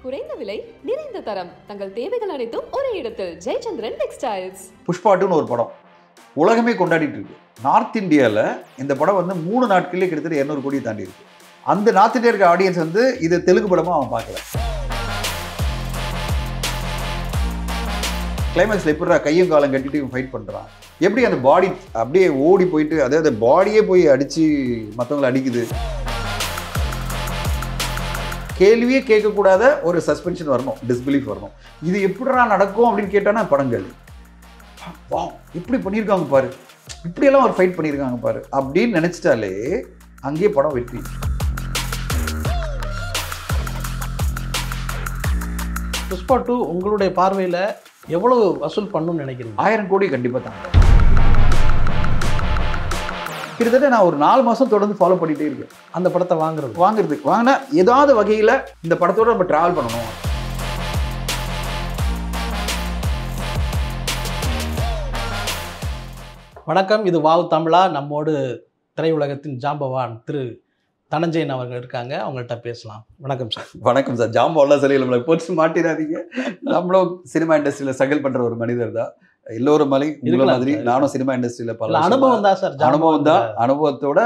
குறைந்த விலை நிறைந்த தரம் தங்கள் தேவைகள் அனைத்தும் ஒரே இடத்தில் ஜெயச்சந்திரன் டெக்ஸ்டைல்ஸ். புஷ்பா 2ன்னு ஒரு படம் உலகமே கொண்டாடிட்டு இருக்கு. நார்த் இந்தியாவில் இந்த படம் வந்து 3 நாட்களிலே கிட்டத்தட்ட 200 கோடி தாண்டி இருக்கு. அந்த நார்த் இந்தியா இருக்க ஆடியன்ஸ் வந்து இது தெலுங்கு படமாக அவன் பார்க்கல. கிளைமேக்ஸில் எப்படி கையும் காலம் கட்டிட்டு ஃபைட் பண்ணுறான், எப்படி அந்த பாடி அப்படியே ஓடி போயிட்டு அதாவது பாடியே போய் அடித்து மற்றவங்களை அடிக்குது. கேள்வியே கேட்கக்கூடாத ஒரு சஸ்பென்ஷன் வரணும், டிஸ்பிலீஃப் வரணும். இது எப்படிடா நடக்கும் அப்படின்னு கேட்டானா படங்கள் வா இப்படி பண்ணியிருக்காங்க பாரு, இப்படியெல்லாம் ஒரு ஃபைட் பண்ணியிருக்காங்க பாரு அப்படின்னு நினச்சிட்டாலே அங்கேயே படம் வெற்றி. புஷ்பா 2 உங்களுடைய பார்வையில் எவ்வளவு வசூல் பண்ணணும்னு நினைக்கிறீங்க? 1000 கோடி கண்டிப்பாக தாங்க. கிட்டத்தட்ட நான் ஒரு 4 மாதம் தொடர்ந்து ஃபாலோ பண்ணிகிட்டே இருக்கேன் அந்த படத்தை வாங்கினா ஏதாவது வகையில் இந்த படத்தோடு நம்ம ட்ராவல் பண்ணணும். வணக்கம், இது வாவ் தமிழா. நம்மோடு திரையுலகத்தின் ஜாம்பவான் திரு தனஞ்சயன் அவர்கள் இருக்காங்க, அவங்கள்ட்ட பேசலாம். வணக்கம் சார். வணக்கம் சார். ஜாம்பவான்லாம் சரி, நம்மளை போட்டு மாட்டிடாதீங்க. நம்மளும் சினிமா இண்டஸ்ட்ரியில் ஸ்ட்ரகிள் பண்ணுற ஒரு மனிதர் தான். எல்லோரும் மாதிரி நானும் சினிமா இண்டஸ்ட்ரியில் பல அனுபவம் தான் சார். அனுபவம் தான். அனுபவத்தோட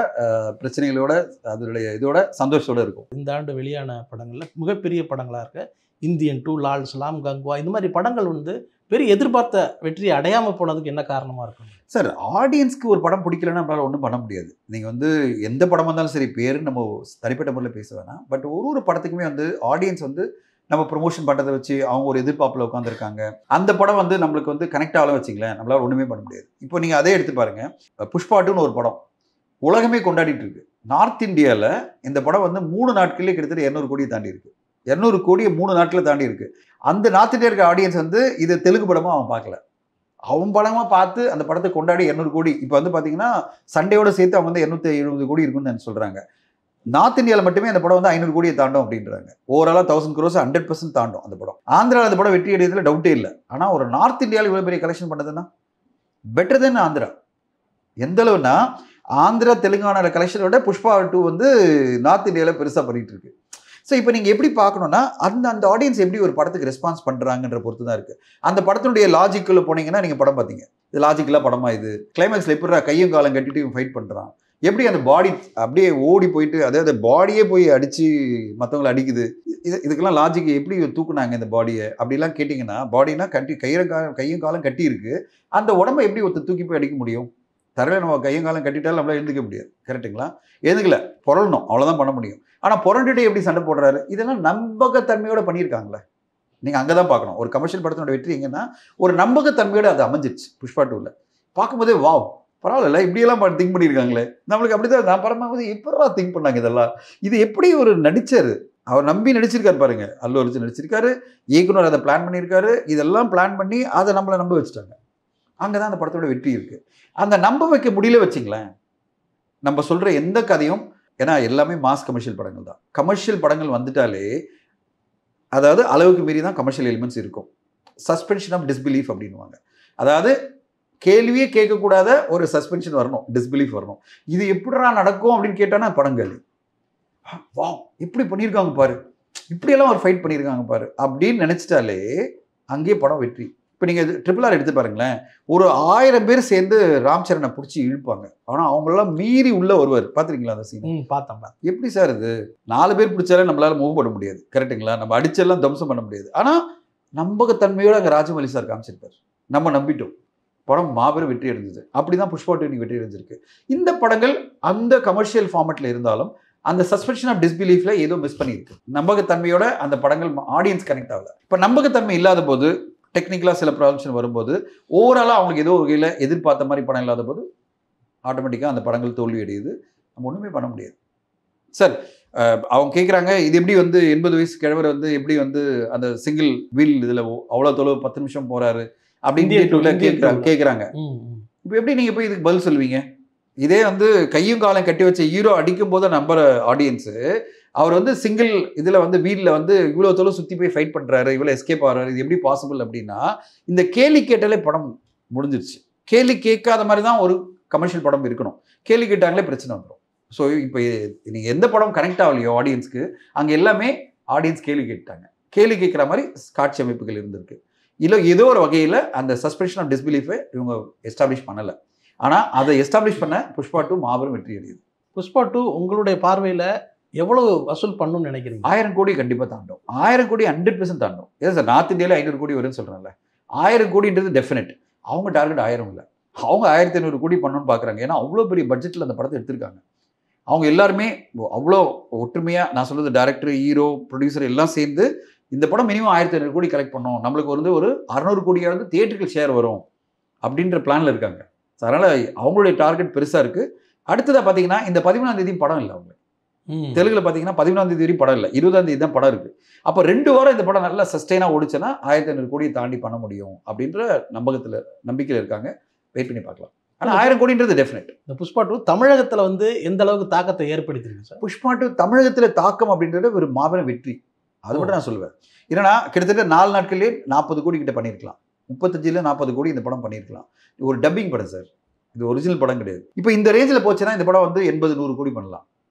பிரச்சனைகளோட அதனுடைய இதோட சந்தோஷத்தோட இருக்கும். இந்த ஆண்டு வெளியான படங்களில் மிகப்பெரிய படங்களாக இருக்க இந்தியன் 2, லால் சலாம், கங்குவா, இந்த மாதிரி படங்கள் வந்து பெரிய எதிர்பார்த்த வெற்றியை அடையாமல் போனதுக்கு என்ன காரணமாக இருக்கும் சார்? ஆடியன்ஸ்க்கு ஒரு படம் பிடிக்கலன்னா நம்மளால் ஒன்றும் பண்ண முடியாது. நீங்கள் வந்து எந்த படமாக இருந்தாலும் சரி, பேர் நம்ம தனிப்பட்ட முறையில் பேச வேணாம். பட் ஒரு படத்துக்குமே வந்து ஆடியன்ஸ் வந்து நம்ம ப்ரொமோஷன் பண்ணுறதை வச்சு அவங்க ஒரு எதிர்பார்ப்பில் உட்காந்துருக்காங்க. அந்த படம் வந்து நம்மளுக்கு வந்து கனெக்ட் ஆகலாம் வச்சிங்களேன், நம்மளால் ஒன்றுமே பண்ண முடியாது. இப்போ நீங்கள் அதே எடுத்து பாருங்கள், புஷ்பா 2ன்னு ஒரு படம் உலகமே கொண்டாடிட்டு இருக்கு. நார்த் இந்தியாவில் இந்த படம் வந்து 3 நாட்களிலே கிட்டத்தட்ட 200 கோடியை தாண்டி இருக்கு. 200 கோடியை 3 நாட்களில் தாண்டி இருக்கு. அந்த நார்த் இந்தியா இருக்க ஆடியன்ஸ் வந்து இது தெலுங்கு படமாக அவன் பார்க்கல. அவன் படமாக பார்த்து அந்த படத்தை கொண்டாடி 200 கோடி. இப்போ வந்து பார்த்தீங்கன்னா சண்டையோடு சேர்த்து அவங்க வந்து 270 கோடி இருக்குன்னு சொல்கிறாங்க. நார்த் இந்தியாவில் மட்டுமே அந்த படம் வந்து 500 கோடியை தாண்டும் அப்படின்றாங்க. ஓவராலாக 1000 crores 100% தாண்டும் அந்த படம். ஆந்திராவில் அந்த படம் வெற்றி அடையதில் டவுட்டே இல்லை. ஆனால் ஒரு நார்த் இந்தியாவில் இவ்வளோ பெரிய கலெக்ஷன் பண்ணதுன்னா பெட்டர் தென் ஆந்திரா. எந்த அளவுனா ஆந்திரா தெலுங்கானாவில் கலெக்ஷனோட புஷ்பா 2 வந்து நார்த் இந்தியாவில் பெருசாக பண்ணிகிட்டு இருக்கு. ஸோ இப்போ நீங்கள் எப்படி பார்க்கணுன்னா அந்த ஆடியன்ஸ் எப்படி ஒரு படத்துக்கு ரெஸ்பான்ஸ் பண்ணுறாங்கன்ற பொறுத்து தான் இருக்குது. அந்த படத்தினுடைய லாஜிக்குள்ளே போனீங்கன்னா நீங்கள் படம் பார்த்தீங்க, இது லாஜிக்கலாக படமாக இது கிளைமேக்ஸில் எப்படி கையும் காலம் கட்டிட்டு ஃபைட் பண்ணுறான், எப்படி அந்த பாடி அப்படியே ஓடி போயிட்டு அதாவது பாடியே போய் அடித்து மற்றவங்களை அடிக்குது. இதுக்கெல்லாம் லாஜிக் எப்படி தூக்குனாங்க இந்த பாடியை அப்படிலாம் கேட்டிங்கன்னா, பாடினா கையும் காலம் கட்டி இருக்குது, அந்த உடம்பை எப்படி ஒருத்தர் தூக்கி போய் அடிக்க முடியும்? தரையில் நம்ம கையும் காலம் கட்டிட்டாலும் நம்மளால் எழுந்துக்க முடியாது. கரெக்டுங்களா? எழுந்துக்கல, புரளணும், அவ்வளோதான் பண்ண முடியும். ஆனால் புரண்டுட்டு எப்படி சண்டை போடுறாரு? இதெல்லாம் நம்பகத்தன்மையோடு பண்ணியிருக்காங்களே. நீங்கள் அங்கே தான் பார்க்கணும். ஒரு கமர்ஷியல் படத்தினோட வெற்றி எங்கன்னா ஒரு நம்பகத்தன்மையோடு அது அமைஞ்சிருச்சு. புஷ்பா 2வில் பார்க்கும்போதே வாவ் பரவாயில்ல, இப்படியெல்லாம் திங்க் பண்ணியிருக்காங்களே. நம்மளுக்கு அப்படி தான் நான் படமாவது எப்படா திங்க் பண்ணாங்க இதெல்லாம். இது எப்படி ஒரு நடிச்சார், அவர் நம்பி நடிச்சிருக்காரு பாருங்க. அல்லு அர்ஜுன் நடிச்சிருக்காரு, இயக்குனர் அதை பிளான் பண்ணியிருக்காரு. இதெல்லாம் பிளான் பண்ணி அதை நம்மளை நம்ப வச்சுட்டாங்க. அங்கே தான் அந்த படத்தோட வெற்றி இருக்குது. அந்த நம்ப வைக்க முடியல வச்சிங்களேன். நம்ம சொல்கிற எந்த கதையும், ஏன்னா எல்லாமே மாஸ் கமர்ஷியல் படங்கள் தான். கமர்ஷியல் படங்கள் வந்துட்டாலே அதாவது அளவுக்கு மீறி தான் கமர்ஷியல் எலிமெண்ட்ஸ் இருக்கும். சஸ்பென்ஷன் ஆஃப் டிஸ்பிலீஃப் அப்படின்வாங்க. அதாவது கேள்வியே கேட்கக்கூடாத ஒரு சஸ்பென்ஷன் வரணும், டிஸ்பிலீஃப் வரணும். இது எப்படிடா நடக்கும் அப்படின்னு கேட்டானா படங்கள் வா இப்படி பண்ணியிருக்காங்க பாரு, இப்படியெல்லாம் ஒரு ஃபைட் பண்ணியிருக்காங்க பாரு அப்படின்னு நினச்சிட்டாலே அங்கேயே படம் வெற்றி. இப்போ நீங்கள் RRR எடுத்து பாருங்களேன், ஒரு 1000 பேர் சேர்ந்து ராம் சரணை பிடிச்சி இழுப்பாங்க. ஆனால் அவங்களெல்லாம் மீறி உள்ளே வருவார். பார்த்துருக்கீங்களா அந்த சீன்? பார்த்தேன். எப்படி சார் இது? 4 பேர் பிடிச்சாலே நம்மளால் மூவ் பண்ண முடியாது. கரெக்டுங்களா? நம்ம அடிச்செல்லாம் தம்சம் பண்ண முடியாது. ஆனால் நம்பகத்தன்மையோடு அங்கே ராஜமௌலி சார் காமிச்சிருப்பார். நம்ம நம்பிட்டோம். படம் மாபெரும் வெற்றி அடைஞ்சது. அப்படி தான் புஷ்பா 2 இன்னைக்கு வெற்றி அடைஞ்சிருக்கு. இந்த படங்கள் அந்த கமர்ஷியல் ஃபார்மேட்டில் இருந்தாலும் அந்த சஸ்பென்ஷன் ஆஃப் டிஸ்பிலீஃப்ல ஏதோ மிஸ் பண்ணியிருக்கு. நம்பகத்தன்மையோட அந்த படங்கள் ஆடியன்ஸ் கனெக்ட் ஆகல. இப்போ நம்பகத்தன்மை இல்லாத போது, டெக்னிக்கலாக சில ப்ராப்ளம்ஸ் வரும்போது, ஓவராலாக அவங்களுக்கு ஏதோ வகையில் எதிர்பார்த்த மாதிரி படம் இல்லாத போது ஆட்டோமேட்டிக்காக அந்த படங்கள் தோல்வி அடையுது. நம்ம ஒன்றுமே பண்ண முடியாது சார். அவங்க கேட்குறாங்க, இது எப்படி வந்து 80 வயசு கிழவர் வந்து எப்படி வந்து அந்த சிங்கிள் வீல் இதில் அவ்வளோ தொலைவு 10 நிமிஷம் போகிறாரு அப்படின்னு கேட்குறாங்க. இப்போ எப்படி நீங்கள் போய் இதுக்கு பதில் சொல்லுவீங்க? இதே வந்து கையும் காலம் கட்டி வச்ச ஹீரோ அடிக்கும் போது நம்புற ஆடியன்ஸு, அவர் வந்து சிங்கிள் இதில் வந்து வீட்டில் வந்து இவ்வளோ தொலை சுற்றி போய் ஃபைட் பண்ணுறாரு, இவ்வளோ எஸ்கேப் ஆகிறாரு, இது எப்படி பாசிபிள் அப்படின்னா இந்த கேள்வி கேட்டாலே படம் முடிஞ்சிருச்சு. கேள்வி கேட்காத மாதிரி தான் ஒரு கமர்ஷியல் படம் இருக்கணும். கேள்வி கேட்டாங்களே பிரச்சனை வந்துடும். ஸோ இப்போ நீங்கள் எந்த படம் கனெக்ட் ஆகலையோ ஆடியன்ஸ்க்கு, அங்கே எல்லாமே ஆடியன்ஸ் கேள்வி கேட்டாங்க. கேள்வி கேட்குற மாதிரி காட்சி அமைப்புகள் இருந்திருக்கு. இல்லை ஏதோ ஒரு வகையில் அந்த சஸ்பென்ஷன் ஆஃப் டிஸ்பிலீஃபை இவங்க எஸ்டாப்ளிஷ் பண்ணலை. ஆனால் அதை எஸ்டாப்ளிஷ் பண்ண புஷ்பா 2 மாபெரும் வெற்றி அடையுது. புஷ்பா 2 உங்களுடைய பார்வையில் எவ்வளவு வசூல் பண்ணணும்னு நினைக்கிறீங்க? 1000 கோடி கண்டிப்பாக தாண்டும். 1000 கோடி 100% தாண்டும். ஏன் சார் நார்த் இந்தியாவில் 500 கோடி வரும்னு சொல்கிறேன்ல. 1000 கோடின்றது டெஃபினெட். அவங்க டார்கெட் 1000 இல்லை, அவங்க 1500 கோடி பண்ணணும்னு பார்க்குறாங்க. ஏன்னா அவ்வளோ பெரிய பட்ஜெட்டில் அந்த படத்தை எடுத்திருக்காங்க. அவங்க எல்லாருமே அவ்வளோ ஒற்றுமையாக, நான் சொல்கிறது டைரக்டர், ஹீரோ, ப்ரொடியூசர் எல்லாம் சேர்ந்து இந்த படம் மினிமம் 1500 கோடி கலெக்ட் பண்ணோம், நம்மளுக்கு வந்து ஒரு 600 கோடியாவது தியேட்டருக்கு ஷேர் வரும் அப்படின்ற பிளானில் இருக்காங்க. ஸோ அதனால் அவங்களுடைய டார்கெட் பெருசாக இருக்குது. அடுத்ததாக பார்த்தீங்கன்னா இந்த 14ஆம் தேதி படம் இல்லை அவங்க தெலுங்குல பார்த்தீங்கன்னா 14ஆம் தேதி வரையும் படம் இல்லை, 20ஆம் தேதி தான் படம் இருக்குது. அப்போ 2 வாரம் இந்த படம் நல்லா சஸ்டெயினாக ஓடிச்சுன்னா 1500 கோடியை தாண்டி பண்ண முடியும் அப்படின்ற நம்பிக்கையில் இருக்காங்க. வெயிட் பண்ணி பார்க்கலாம். ஆனால் 1000 கோடின்றது டெஃபினெட். இந்த புஷ்பா 2 தமிழகத்தில் வந்து எந்த அளவுக்கு தாக்கத்தை ஏற்படுத்திருக்கு சார்? புஷ்பா 2 தமிழகத்தில் தாக்கம் அப்படின்றது ஒரு மாபெரும் வெற்றி. அது மட்டும் நான் சொல்லுவேன். ஏன்னா கிட்டத்தட்ட 4 நாட்கள்லேயே 40 கோடி கிட்ட பண்ணியிருக்கலாம். 35 40 கோடி இந்த படம் பண்ணியிருக்கலாம். ஒரு டப்பிங் படம் சார், இது ஒரிஜினல் படம் கிடையாது. இப்போ இந்த ரேஞ்சில் போச்சுன்னா இந்த படம் வந்து 80-100 கோடி பண்ணலாம்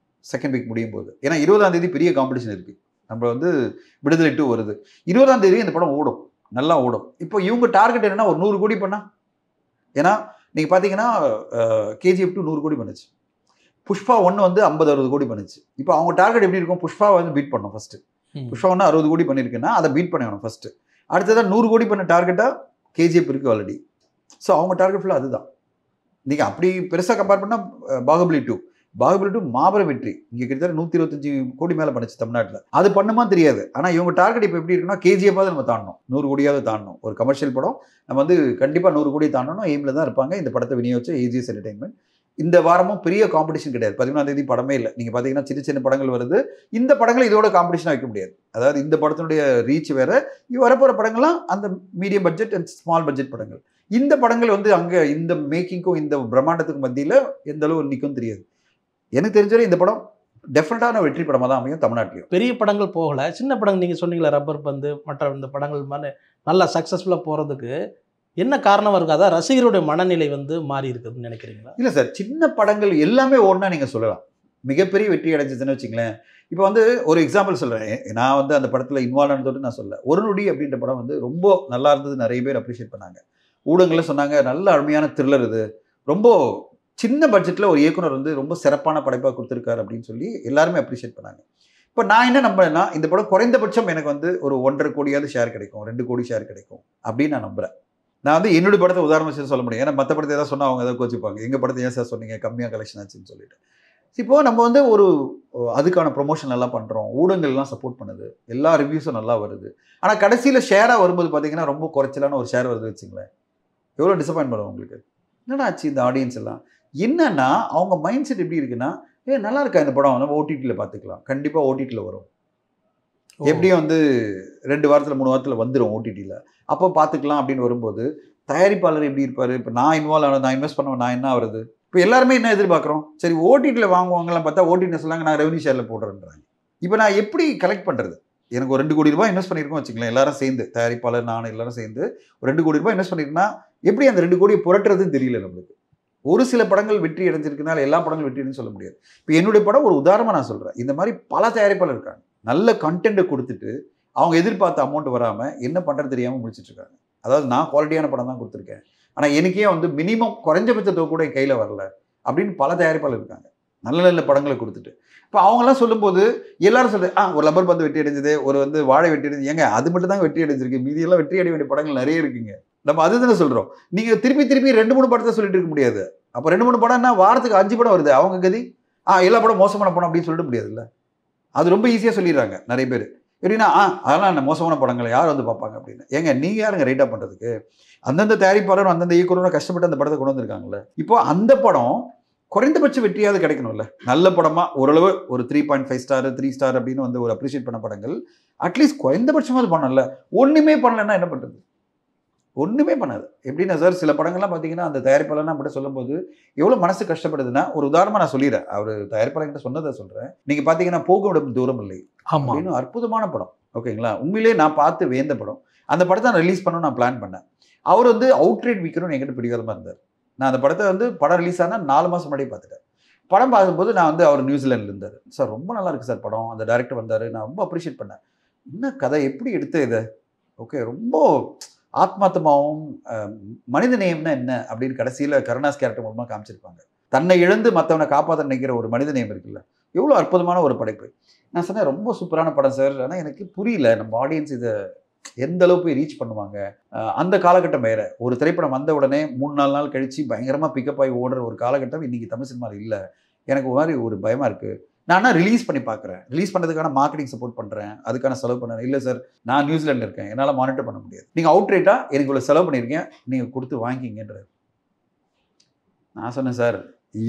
செகண்ட் வீக் முடியும் போது. ஏன்னா 20ஆம் தேதி பெரிய காம்படிஷன் இருக்குது. நம்ம வந்து விடுதலை 2 வருது. 20ஆம் தேதி இந்த படம் ஓடும், நல்லா ஓடும். இப்போ இவங்க டார்கெட் என்னன்னா ஒரு 100 கோடி பண்ணா. ஏன்னா நீங்கள் பார்த்தீங்கன்னா KGF 2 100 கோடி பண்ணுச்சு, புஷ்பா 1 வந்து 50-60 கோடி பண்ணுச்சு. இப்போ அவங்க டார்கெட் எப்படி இருக்கும்? புஷ்பா வந்து பீட் பண்ணணும் ஃபர்ஸ்ட். புஷ்பா 1 60 கோடி பண்ணியிருக்குன்னா அதை பீட் பண்ணணும் ஃபர்ஸ்ட். அடுத்ததான் 100 கோடி பண்ண டார்கெட்டாக KGF இருக்குது ஆல்ரெடி. ஸோ அவங்க டார்கெட் ஃபுல்லாக அதுதான். நீங்கள் அப்படி பெருசாக கம்பேர் பண்ணால் பாகுபலி 2 மாபெரும் வெற்றி. இங்கே கிட்டத்தட்ட 125 கோடி மேலே பண்ணுச்சு தமிழ்நாட்டில். அது பண்ணுமா தெரியாது. ஆனால் இவங்க டார்கெட் இப்போ எப்படி இருக்குன்னா KGF-ஆவது நம்ம தாண்டணும், 100 கோடியாவது தாண்டணும். ஒரு கமர்ஷியல் படம் நம்ம வந்து கண்டிப்பாக 100 கோடி தாண்டணும் எய்மில் தான் இருப்பாங்க. இந்த படத்தை விநியோகிச்ச AGS என்டர்டைன்மெண்ட். இந்த வாரமும் பெரிய காம்படிஷன் கிடையாது. 14ஆம் தேதி படமே இல்லை. நீங்கள் பார்த்தீங்கன்னா சின்ன சின்ன படங்கள் வருது. இந்த படங்களை இதோட காம்படிஷனாக வைக்க முடியாது. அதாவது இந்த படத்தினுடைய ரீச் வேறு, வரப்போகிற படங்கள்லாம் அந்த medium budget and small budget படங்கள். இந்த படங்கள் வந்து அங்கே இந்த மேக்கிங்க்கும் இந்த பிரம்மாண்டத்துக்கும் மத்தியில் எந்த அளவு நிற்கும் தெரியாது. எனக்கு தெரிஞ்சவரை இந்த படம் டெஃபினட்டான வெற்றி படமாக தான் அமையும் தமிழ்நாட்டிலையும். பெரிய படங்கள் போகலை, சின்ன படங்கள் நீங்கள் சொன்னீங்களா ரப்பர் பந்து மற்ற இந்த படங்கள் மாதிரி நல்லா சக்ஸஸ்ஃபுல்லாக போகிறதுக்கு என்ன காரணம் இருக்குது? அதான் ரசிகருடைய மனநிலை வந்து மாறி இருக்குதுன்னு நினைக்கிறீங்களா? இல்லை சார், சின்ன படங்கள் எல்லாமே ஓடனா நீங்கள் சொல்லலாம். மிகப்பெரிய வெற்றி அடைஞ்சதுன்னு வச்சுங்களேன். இப்போ வந்து ஒரு எக்ஸாம்பிள் சொல்கிறேன். நான் வந்து அந்த படத்தில் இன்வால்வ் ஆனதோடு நான் சொல்ல, ஒரு நொடி அப்படின்ற படம் வந்து ரொம்ப நல்லா இருந்தது. நிறைய பேர் அப்ரிஷியேட் பண்ணாங்க. ஊடகங்களில் சொன்னாங்க நல்ல அருமையான த்ரில்லர், இது ரொம்ப சின்ன பட்ஜெட்டில் ஒரு இயக்குனர் வந்து ரொம்ப சிறப்பான படைப்பாக கொடுத்துருக்காரு அப்படின்னு சொல்லி எல்லாருமே அப்ரிஷியேட் பண்ணாங்க. இப்போ நான் என்ன நம்புறேன்னா, இந்த படம் குறைந்தபட்சம் எனக்கு வந்து ஒரு 1.5 கோடியாவது ஷேர் கிடைக்கும், 2 கோடி ஷேர் கிடைக்கும் அப்படின்னு நான் நம்புகிறேன். நான் வந்து என்னுடைய படத்தை உதாரணம் வச்சு சொல்ல முடியும். ஏன்னா மற்ற படத்தை ஏதாவது சொன்னால் அவங்க ஏதாவது கோச்சிப்பாங்க, எங்கள் படத்தை ஏன் சார் சொன்னீங்க கம்மியாக கலெக்ஷன் ஆச்சுன்னு சொல்லிட்டு. இப்போது நம்ம வந்து ஒரு அதுக்கான ப்ரொமோஷன் நல்லா பண்ணுறோம், ஊடகங்கள்லாம் சப்போர்ட் பண்ணுது, எல்லா ரிவ்யூஸும் நல்லா வருது. ஆனால் கடைசியில் ஷேராக வரும்போது பார்த்தீங்கன்னா ரொம்ப குறைச்சலான ஒரு ஷேர் வருது வச்சுங்களேன், எவ்வளோ டிசப்பாயின்ட் பண்ணுவோம் உங்களுக்கு. என்னடா ஆச்சு இந்த ஆடியன்ஸ் எல்லாம்? என்னன்னா அவங்க மைண்ட் செட் எப்படி இருக்குன்னா, நல்லா இருக்கா இந்த படம், நம்ம OTTயில் பார்த்துக்கலாம், கண்டிப்பாக OTTயில் வரும், எப்படியும் வந்து 2 வாரத்தில் 3 வாரத்தில் வந்துடும் OTTயில், அப்போ பார்த்துக்கலாம் அப்படின்னு வரும்போது தயாரிப்பாளர் எப்படி இருப்பார்? இப்போ நான் இன்வால்வ் ஆனது, நான் இன்வெஸ்ட் பண்ணுவேன், நான் என்ன வருது? இப்போ எல்லாருமே என்ன எதிர்பார்க்குறோம்? சரி OTTயில் வாங்குவாங்கலாம் பார்த்தா OTT சொல்லாங்க நான் ரெவன்யூ ஷேரில் போடுறேன்றாங்க. இப்போ நான் எப்படி கலெக்ட் பண்ணுறது? எனக்கு ஒரு 2 கோடி ரூபாய் இன்வெஸ்ட் பண்ணியிருக்கோம் வச்சுக்கலாம், எல்லாரும் சேர்ந்து, தயாரிப்பாளர் நான் எல்லாரும் சேர்ந்து ஒரு 2 கோடி ரூபாய் இன்வெஸ்ட் பண்ணியிருக்கேன்னா எப்படி அந்த 2 கோடியை புரட்டுறதுன்னு தெரியல நம்மளுக்கு. ஒரு சில படங்கள் வெற்றி அடைஞ்சிருக்கனால எல்லா படங்களும் வெற்றின்னு சொல்ல முடியாது. இப்போ என்னுடைய படம் ஒரு உதாரணமாக நான் சொல்கிறேன். இந்த மாதிரி பல தயாரிப்பாளர் இருக்காங்க, நல்ல கண்டென்ட்டை கொடுத்துட்டு அவங்க எதிர்பார்த்த அமௌண்ட் வராமல் என்ன பண்ணுறது தெரியாமல் முடிச்சுட்டு இருக்காங்க. அதாவது நான் குவாலிட்டியான படம் தான் கொடுத்துருக்கேன், ஆனால் எனக்கே வந்து மினிமம் குறைஞ்சபட்ச தொகை கூட கையில் வரல அப்படின்னு பல தயாரிப்பாளர் இருக்காங்க, நல்ல நல்ல படங்களை கொடுத்துட்டு. இப்போ அவங்களாம் சொல்லும்போது எல்லாரும் சொல்கிறது ஒரு லப்பர் பந்து வெற்றி அடைஞ்சது, ஒரு வந்து வாழை வெற்றி அடைஞ்சது. ஏங்க அது மட்டும் தாங்க வெற்றி அடைஞ்சிருக்கு, மீதியெல்லாம் வெற்றி அடைய வேண்டிய படங்கள் நிறைய இருக்குங்க. நம்ம அதுதானே சொல்கிறோம். நீங்கள் திருப்பி 2-3 படத்தை சொல்லிட்டு இருக்க முடியாது. அப்போ 2-3 படம்னா வாரத்துக்கு 5 படம் வருது, அவங்க கதி எல்லா படம் மோசமான படம் அப்படின்னு சொல்லிட்டு முடியாதுல்ல. அது ரொம்ப ஈஸியாக சொல்லிடுறாங்க நிறைய பேர். எப்படின்னா அதெல்லாம் என்ன மோசமான படங்களை யார் வந்து பார்ப்பாங்க அப்படின்னு. ஏங்க நீங்கள் யாருங்க ரைட்டாக பண்ணுறதுக்கு? அந்தந்த தயாரிப்பாளரும் அந்தந்த இயக்குனரும் கஷ்டப்பட்டு அந்த படத்தை கொண்டு வந்திருக்காங்கல்ல. இப்போ அந்த படம் குறைந்தபட்ச வெற்றியாவது கிடைக்கணும்ல. நல்ல படமாக ஓரளவு ஒரு 3.5 ஸ்டார் 3 ஸ்டார் அப்படின்னு வந்து ஒரு அப்ரிஷியேட் பண்ண படங்கள் அட்லீஸ்ட் குறைந்தபட்சமாவது பண்ணல. ஒன்றுமே பண்ணலைன்னா என்ன பண்ணுறது? ஒன்றுமே பண்ணாது. எப்படின்னா சார், சில படங்கள்லாம் பார்த்தீங்கன்னா அந்த தயாரிப்பாளர்லாம் அப்படி சொல்லும்போது எவ்வளோ மனசு கஷ்டப்படுதுன்னா, ஒரு உதாரணமாக நான் சொல்லிடுறேன், அவர் தயாரிப்பாளர்கிட்ட சொன்னதை சொல்கிறேன். நீங்கள் பார்த்தீங்கன்னா போகும் தூரம் இல்லை அப்படின்னு அற்புதமான படம், ஓகேங்களா? உண்மையிலே நான் பார்த்து வேந்த படம். அந்த படத்தை நான் ரிலீஸ் பண்ணணும் நான் பிளான் பண்ணேன். அவர் வந்து அவுட்ரேட் விற்கணும்னு என்கிட்ட பிடிவாதமாக இருந்தார். நான் அந்த படத்தை வந்து படம் ரிலீஸ் ஆனால் 4 மாதம் முன்னாடியே பார்த்துட்டேன். படம் பார்க்கும்போது நான் வந்து அவர் நியூசிலாண்டில் இருந்தார். சார் ரொம்ப நல்லா இருக்குது சார் படம், அந்த டைரக்டர் வந்தார், நான் ரொம்ப அப்ரிஷியேட் பண்ணேன். என்ன கதை, எப்படி எடுத்த இதை, ஓகே ரொம்ப ஆத்மார்த்தமாகவும் மனித நேயம்னா என்ன அப்படின்னு கடைசியில் கருணாஸ் கேரக்டர் மூலமாக காமிச்சிருப்பாங்க. தன்னை இழந்து மற்றவனை காப்பாற்ற நினைக்கிற ஒரு மனித நேயம் இருக்குல்ல, எவ்வளோ அற்புதமான ஒரு படைப்பு. நான் சொன்னேன் ரொம்ப சூப்பரான படம் சார், ஆனால் எனக்கு புரியல நம்ம ஆடியன்ஸ் இதை எந்த அளவு போய் ரீச் பண்ணுவாங்க. அந்த காலகட்டம் வேறு. ஒரு திரைப்படம் வந்த உடனே 3-4 நாள் கழித்து பயங்கரமாக பிக்கப் ஆகி ஓடுற ஒரு காலகட்டம் இன்றைக்கி தமிழ் சினிமாவில் இல்லை. எனக்கு ஒரு மாதிரி ஒரு பயமாக இருக்குது. நான் ரிலீஸ் பண்ணி பார்க்குறேன், ரிலீஸ் பண்ணுறதுக்கான மார்க்கெட்டிங் சப்போர்ட் பண்ணுறேன், அதுக்கான செலவு பண்ணுறேன். இல்லை சார் நான் நியூசிலாண்டில் இருக்கேன், என்னால் மானிட்டர் பண்ண முடியாது, நீங்கள் அவுட்ரேட்டாக எனக்கு இவ்வளோ செலவு பண்ணியிருக்கேன், நீங்கள் கொடுத்து வாங்கிக்கிங்கன்றார். நான் சொன்னேன் சார்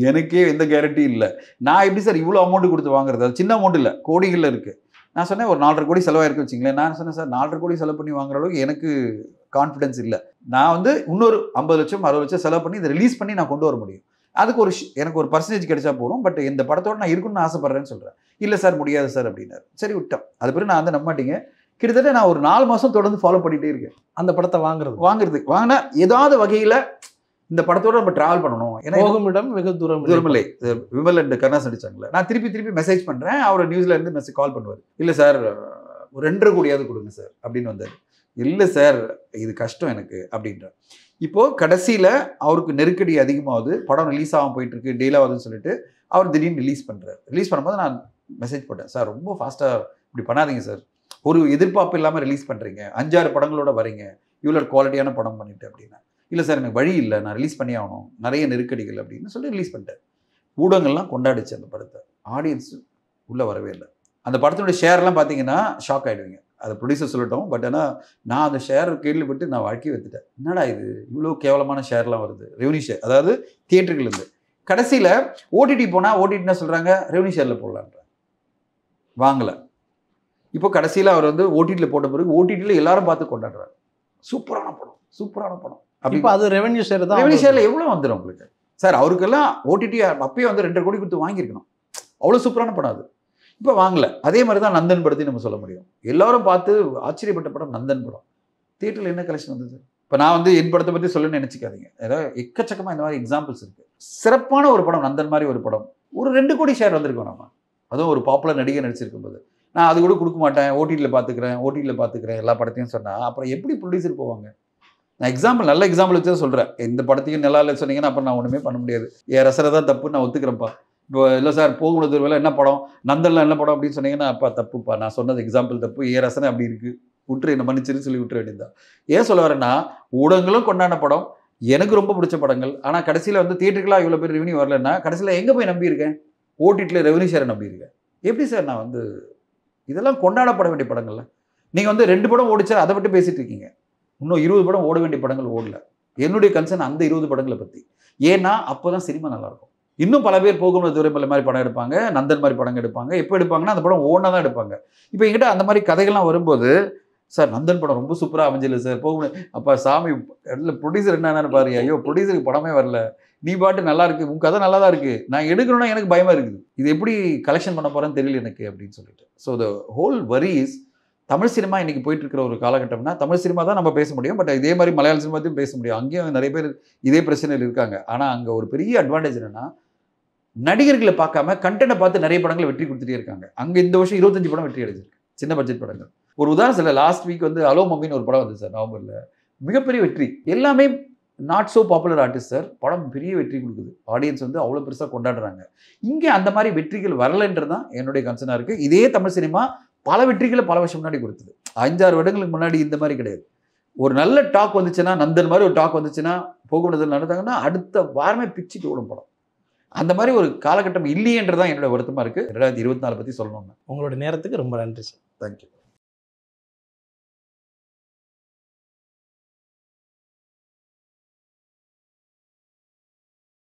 எனக்கே எந்த கேரண்டி இல்லை, நான் எப்படி சார் இவ்வளோ அமௌண்ட்டு கொடுத்து வாங்குறது, அது சின்ன அமௌண்ட் இல்லை, கோடிகளில் இருக்குது. நான் சொன்னேன் ஒரு 4.5 கோடி செலவாயிருக்கு வச்சிங்களேன். நான் சொன்னேன் சார் 4.5 கோடி செலவு பண்ணி வாங்குற அளவுக்கு எனக்கு கான்ஃபிடன்ஸ் இல்லை. நான் வந்து இன்னொரு 50 லட்சம் 60 லட்சம் செலவு பண்ணி இதை ரிலீஸ் பண்ணி நான் கொண்டு வர முடியும். அதுக்கு எனக்கு ஒரு பர்சன்டேஜ் கிடைச்சா போகிறோம், பட் இந்த படத்தோடு நான் இருக்கணும்னு ஆசைப்பட்றேன்னு சொல்கிறேன். இல்லை சார் முடியாது சார் அப்படின்னாரு. சரி விட்டோம். அது பிறகு நான் வந்து நம்ப மாட்டீங்க, கிட்டத்தட்ட நான் ஒரு 4 மாதம் தொடர்ந்து ஃபாலோ பண்ணிகிட்டே இருக்கேன். அந்த படத்தை வாங்குறதுக்கு வாங்கினா ஏதாவது வகையில் இந்த படத்தோட நம்ம டிராவல் பண்ணணும். ஏன்னா போகுமிடம் வெகு தூரம் இல்லை, விமல் அண்ட் கருணாஸ் நடிச்சாங்களே, நான் திருப்பி மெசேஜ் பண்ணுறேன். அவர் நியூஸ்லேருந்து மெசேஜ் கால் பண்ணுவார். இல்லை சார் ஒரு 2.5 கோடியாவது கொடுங்க சார் அப்படின்னு வந்தார். இல்லை சார் இது கஷ்டம் எனக்கு அப்படின்றார். இப்போது கடைசியில் அவருக்கு நெருக்கடி அதிகமாகுது, படம் ரிலீஸ் ஆகாமல் போயிட்டுருக்கு, டெய்லி ஆகுதுன்னு சொல்லிட்டு அவர் திடீர்னு ரிலீஸ் பண்ணுறாரு. ரிலீஸ் பண்ணும்போது நான் மெசேஜ் போட்டேன், சார் ரொம்ப ஃபாஸ்ட்டாக இப்படி பண்ணாதீங்க சார், ஒரு எதிர்பார்ப்பு இல்லாமல் ரிலீஸ் பண்ணுறீங்க, 5-6 படங்களோட வரீங்க, இவ்வளோ குவாலிட்டியான படம் பண்ணிட்டு அப்படின்னா. இல்லை சார் எனக்கு வழி இல்லை, நான் ரிலீஸ் பண்ணி ஆகணும், நிறைய நெருக்கடிகள் அப்படின்னு சொல்லி ரிலீஸ் பண்ணிட்டேன். ஊடகங்கள்லாம் கொண்டாடிச்சு அந்த படத்தை, ஆடியன்ஸ் உள்ளே வரவே இல்லை. அந்த படத்தினுடைய ஷேர்லாம் பார்த்தீங்கன்னா ஷாக் ஆகிடுவீங்க, அதை ப்ரொடியூசர் சொல்லட்டும். பட் ஆனால் நான் அந்த ஷேர் கேள்விப்பட்டு நான் வாழ்க்கையை வைத்துட்டேன். என்னடா இது இவ்வளோ கேவலமான ஷேர்லாம் வருது, ரெவன்யூ ஷேர், அதாவது தியேட்டர்கள்லேருந்து. கடைசியில் ஓடிடி போனால் ஓடிடினா சொல்கிறாங்க ரெவன்யூ ஷேரில் போடலான்ற, வாங்கலை. இப்போ கடைசியில் அவர் வந்து ஓடிடியில் போட்ட பிறகு ஓடிடியில் எல்லாரும் பார்த்து கொண்டாடுறாரு, சூப்பரான படம் அப்படி. அது ரெவன்யூ ஷேர் தான். ரெவன்யூ ஷேரில் எவ்வளோ வந்துடும் உங்களுக்கு சார்? அவருக்கெல்லாம் ஓடிடி அப்பயே வந்து 2.5 கோடி கொடுத்து வாங்கியிருக்கணும், அவ்வளோ சூப்பரான படம் அது. இப்போ வாங்கலை. அதே மாதிரி தான் நந்தன் படத்தை நம்ம சொல்ல முடியும். எல்லாரும் பார்த்து ஆச்சரியப்பட்ட படம் நந்தன் படம். தியேட்டரில் என்ன கலெக்ஷன் வந்தது? இப்போ நான் வந்து என் படத்தை பற்றி சொல்லணும்னு நினச்சிக்காதீங்க, ஏதாவது எக்கச்சக்கமாக இந்த மாதிரி எக்ஸாம்பிள்ஸ் இருக்குது. சிறப்பான ஒரு படம் நந்தன் மாதிரி ஒரு படம், ஒரு 2 கோடி ஷேர் வந்திருக்கோம் நம்ம, அதுவும் ஒரு பாப்புலர் நடிகை நடிச்சிருக்கும் போது. நான் அது கூட கொடுக்க மாட்டேன், ஓடிடியில் பார்த்துக்கிறேன் எல்லா படத்தையும் சொன்னால் அப்புறம் எப்படி ப்ரொடியூசர் போவாங்க? நான் நல்ல எக்ஸாம்பிள் வச்சு தான் சொல்கிறேன். எந்த படத்தையும் நல்லா இல்லை சொன்னீங்கன்னா அப்புறம் நான் ஒன்றுமே பண்ண முடியாது. என் ரசனை தான் தப்பு, நான் ஒத்துக்கிறேன்ப்பா. இப்போ இல்லை சார் போகும்போது வேலை என்ன படம், நந்தன்லாம் என்ன படம் அப்படின்னு சொன்னீங்கன்னா அப்பா தப்புப்பா, நான் சொன்னது எக்ஸாம்பிள் தப்பு, என் ரசனை அப்படி இருக்குது, விட்டுரு என்ன மன்னிச்சிருன்னு சொல்லி விட்டுற வேண்டியதுதான். ஏன் சொல்ல வரேன்னா ஊடகங்களும் கொண்டாடின படம், எனக்கு ரொம்ப பிடிச்ச படங்கள். ஆனால் கடைசியில் வந்து தியேட்டருக்கெலாம் இவ்வளோ பேர் ரெவன்யூ வரலன்னா கடைசியில் எங்கே போய் நம்பியிருக்கேன்? ஓடிடியில் ரெவன்யூ ஷேரை நம்பியிருக்கேன். எப்படி சார் நான் வந்து இதெல்லாம் கொண்டாடப்பட வேண்டிய படங்கள்ல நீங்கள் வந்து 2 படம் ஓடிச்சா அதை விட்டு பேசிகிட்டு இருக்கீங்க. இன்னும் 20 படம் ஓட வேண்டிய படங்கள் ஓடல. என்னுடைய கன்சர்ன் அந்த 20 படங்களை பற்றி. ஏன்னா அப்போ தான் சினிமா நல்லாயிருக்கும். இன்னும் பல பேர் போகும்போது துரைமலை மாதிரி படம் எடுப்பாங்க, நந்தன் மாதிரி படம் எடுப்பாங்க. எப்போ எடுப்பாங்கன்னா அந்த படம் ஓடனா தான் எடுப்பாங்க. இப்போ என்கிட்ட அந்த மாதிரி கதைகள்லாம் வரும்போது, சார் நந்தன் படம் ரொம்ப சூப்பராக அமைஞ்சில்ல சார், போகணும் அப்போ சாமி இல்லை ப்ரொடியூசர் என்னன்னு பாரு, ஐயோ ப்ரொடியூசருக்கு படமே வரல, நீ பாட்டு நல்லா இருக்கு, உன் கதை நல்லா தான் இருக்குது, நான் எடுக்கணும்னா எனக்கு பயமாக இருக்குது, இது எப்படி கலெக்ஷன் பண்ண போகிறேன்னு தெரியல எனக்கு அப்படின்னு சொல்லிட்டு. ஸோ த ஹோல் வரி இஸ் தமிழ் சினிமா இன்றைக்கி போயிட்டு இருக்கிற ஒரு காலகட்டம்னா தமிழ் சினிமா தான் நம்ம பேச முடியும். பட் இதே மாதிரி மலையாள சினிமாத்தையும் பேச முடியும். அங்கேயும் நிறைய பேர் இதே பிரச்சனையில் இருக்காங்க. ஆனால் அங்கே ஒரு பெரிய அட்வான்டேஜ் என்னென்னா நடிகர்களை பார்க்காம கண்டென்ட்டை பார்த்து நிறைய படங்களை வெற்றி கொடுத்துட்டே இருக்காங்க. அங்கே இந்த வருஷம் 25 படம் வெற்றி அடைஞ்சிருக்கு, சின்ன பட்ஜெட் படங்கள். ஒரு உதாரணம் சொல்ல, லாஸ்ட் வீக் வந்து அலோ மம்மின்னு ஒரு படம் வந்து சார் நவம்பரில், மிகப்பெரிய வெற்றி. எல்லாமே not so popular artist sir, படம் பெரிய வெற்றி கொடுக்குது, ஆடியன்ஸ் வந்து அவ்வளோ பெருசாக கொண்டாடுறாங்க. இங்கே அந்த மாதிரி வெற்றிகள் வரலைன்றது தான் என்னுடைய கன்சர்னாக இருக்குது. இதே தமிழ் சினிமா பல வெற்றிகளை பல வருஷம் முன்னாடி கொடுத்தது, 5-6 வருடங்களுக்கு முன்னாடி இந்த மாதிரி கிடையாது. ஒரு நல்ல டாக் வந்துச்சுன்னா, நந்தன் மாதிரி ஒரு டாக் வந்துச்சுன்னா, போக்குவரத்தில் நடந்தாங்கன்னா அடுத்த வாரமே பிச்சுட்டு ஓடும் படம். அந்த மாதிரி ஒரு காலகட்டம் இல்லையன்றதான் என்னோட வருத்தமாக இருக்குது. 2024 பற்றி சொல்லணும்னா. உங்களோட நேரத்துக்கு ரொம்ப நன்றி சார். தேங்க்யூ.